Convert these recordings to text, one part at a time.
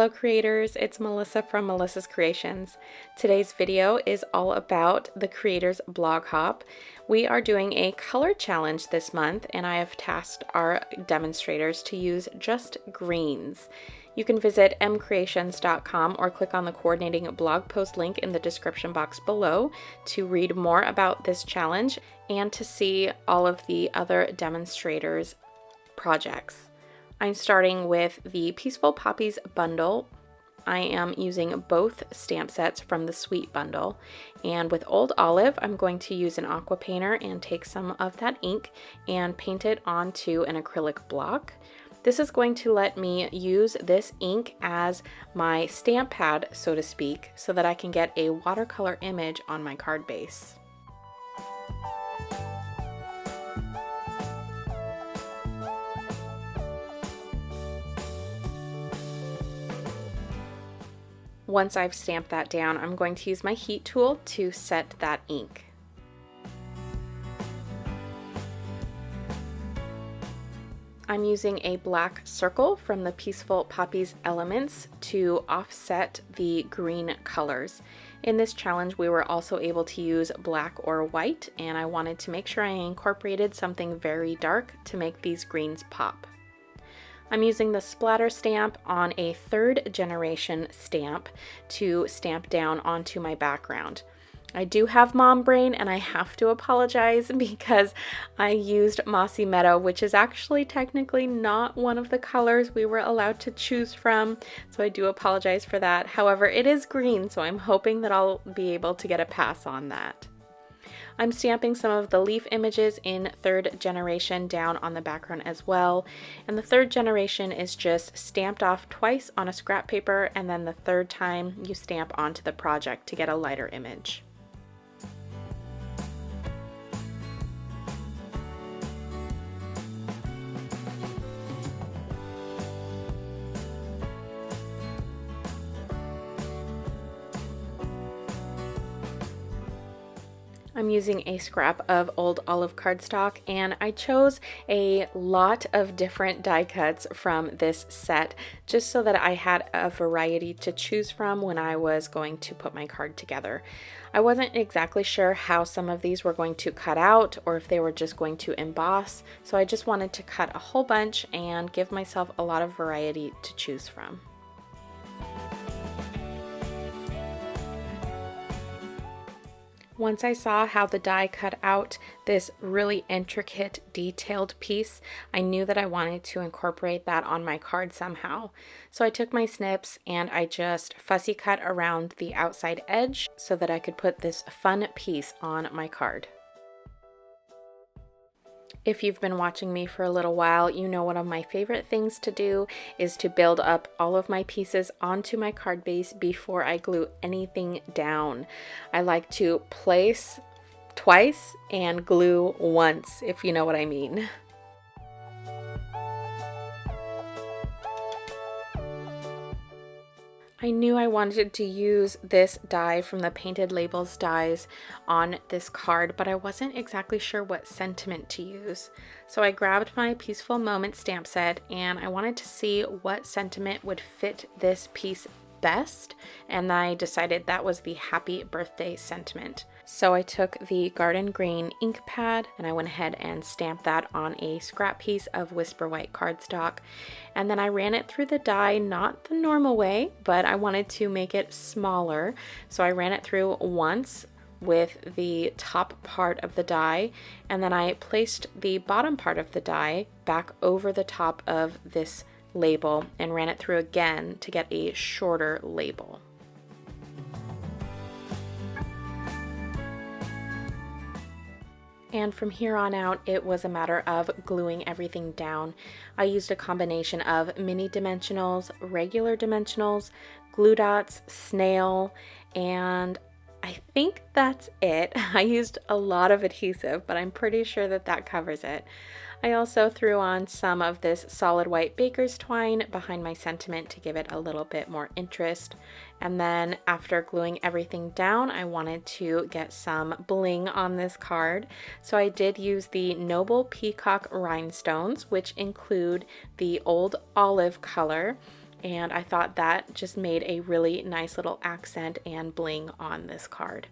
Hello creators, it's Melissa from Melissa's Creations. Today's video is all about the creators blog hop. We are doing a color challenge this month and I have tasked our demonstrators to use just greens. You can visit MKre8tions.com or click on the coordinating blog post link in the description box below to read more about this challenge and to see all of the other demonstrators' projects. I'm starting with the Peaceful Poppies bundle. I am using both stamp sets from the Sweet bundle. And with Old Olive, I'm going to use an aqua painter and take some of that ink and paint it onto an acrylic block. This is going to let me use this ink as my stamp pad, so to speak, so that I can get a watercolor image on my card base. Once I've stamped that down, I'm going to use my heat tool to set that ink. I'm using a black circle from the Peaceful Poppies elements to offset the green colors. In this challenge, we were also able to use black or white, and I wanted to make sure I incorporated something very dark to make these greens pop. I'm using the splatter stamp on a 3rd generation stamp to stamp down onto my background. I do have mom brain and I have to apologize because I used Mossy Meadow, which is actually technically not one of the colors we were allowed to choose from, so I do apologize for that. However, it is green, so I'm hoping that I'll be able to get a pass on that. I'm stamping some of the leaf images in 3rd generation down on the background as well. And the 3rd generation is just stamped off twice on a scrap paper, and then the 3rd time you stamp onto the project to get a lighter image. I'm using a scrap of Old Olive cardstock, and I chose a lot of different die cuts from this set just so that I had a variety to choose from when I was going to put my card together. I wasn't exactly sure how some of these were going to cut out or if they were just going to emboss, so I just wanted to cut a whole bunch and give myself a lot of variety to choose from. Once I saw how the die cut out this really intricate, detailed piece, I knew that I wanted to incorporate that on my card somehow. So I took my snips and I just fussy cut around the outside edge so that I could put this fun piece on my card. If you've been watching me for a little while, you know one of my favorite things to do is to build up all of my pieces onto my card base before I glue anything down. I like to place twice and glue once, if you know what I mean. I knew I wanted to use this die from the Painted Labels dies on this card, but I wasn't exactly sure what sentiment to use. So I grabbed my Peaceful Moment stamp set and I wanted to see what sentiment would fit this piece best, and I decided that was the Happy Birthday sentiment. So I took the Garden Green ink pad and I went ahead and stamped that on a scrap piece of Whisper White cardstock, and then I ran it through the die, not the normal way, but I wanted to make it smaller, so I ran it through once with the top part of the die, and then I placed the bottom part of the die back over the top of this label and ran it through again to get a shorter label. And from here on out, it was a matter of gluing everything down. I used a combination of mini dimensionals, regular dimensionals, glue dots, snail, and I think that's it. I used a lot of adhesive, but I'm pretty sure that that covers it. I also threw on some of this solid white baker's twine behind my sentiment to give it a little bit more interest. And then after gluing everything down, I wanted to get some bling on this card. So I did use the Noble Peacock rhinestones, which include the Old Olive color, and I thought that just made a really nice little accent and bling on this card.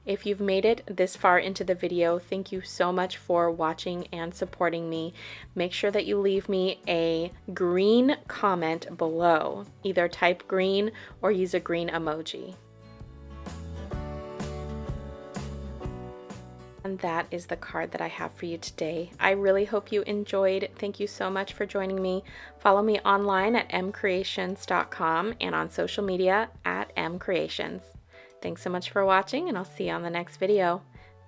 If you've made it this far into the video, thank you so much for watching and supporting me. Make sure that you leave me a green comment below. Either type green or use a green emoji. And that is the card that I have for you today. I really hope you enjoyed. Thank you so much for joining me. Follow me online at MKre8tions.com and on social media at MKre8tions. Thanks so much for watching, and I'll see you on the next video.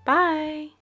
Bye!